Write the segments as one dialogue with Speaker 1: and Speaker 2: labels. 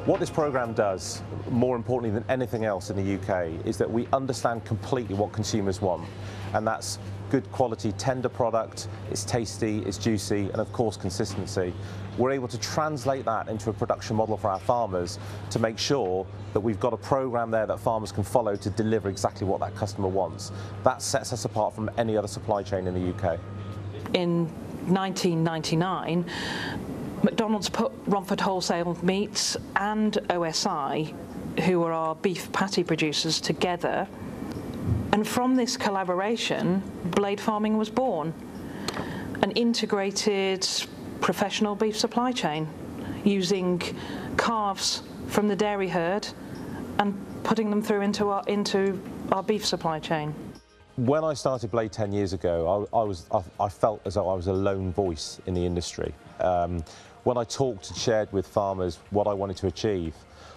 Speaker 1: What this programme does, more importantly than anything else in the UK, is that we understand completely what consumers want, and that's good quality tender product, it's tasty, it's juicy, and of course consistency. We're able to translate that into a production model for our farmers to make sure that we've got a programme there that farmers can follow to deliver exactly what that customer wants. That sets us apart from any other supply chain in the UK.
Speaker 2: In 1999, McDonald's put Romford Wholesale Meats and OSI, who are our beef patty producers, together, and from this collaboration, Blade Farming was born, an integrated professional beef supply chain, using calves from the dairy herd and putting them through into our beef supply chain.
Speaker 1: When I started Blade 10 years ago, I felt as though I was a lone voice in the industry. When I talked and shared with farmers what I wanted to achieve,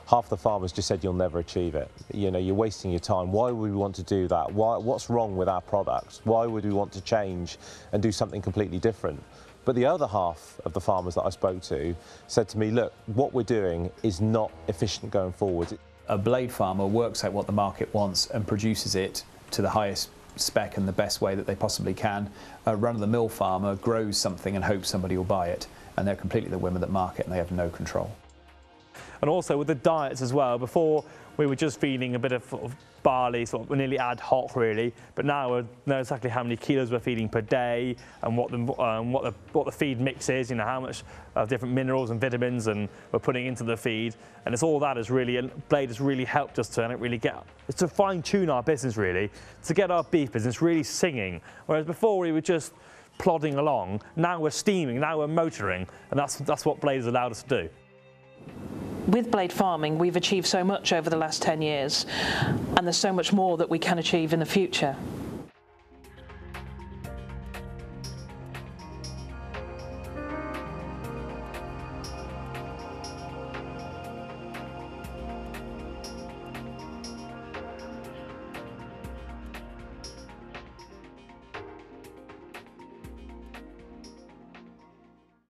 Speaker 1: half the farmers just said, "You'll never achieve it. You know, you're wasting your time. Why would we want to do that? What's wrong with our product? Why would we want to change and do something completely different?" But the other half of the farmers that I spoke to said to me, "Look, what we're doing is not efficient going forward."
Speaker 3: A blade farmer works out what the market wants and produces it to the highest spec and the best way that they possibly can. A run-of-the-mill farmer grows something and hopes somebody will buy it, and they're completely the whim of the market and they have no control.
Speaker 4: And also with the diets as well, before we were just feeding a bit of, sort of barley, sort of nearly ad hoc really, but now we know exactly how many kilos we're feeding per day and what the feed mix is, you know, how much different minerals and vitamins and we're putting into the feed, and it's all that is really, and Blade has really helped us to really it's to fine tune our business really, to get our beef business really singing, whereas before we were just plodding along. Now we're steaming, now we're motoring, and that's what Blade has allowed us to do.
Speaker 2: With Blade Farming, we've achieved so much over the last 10 years, and there's so much more that we can achieve in the future.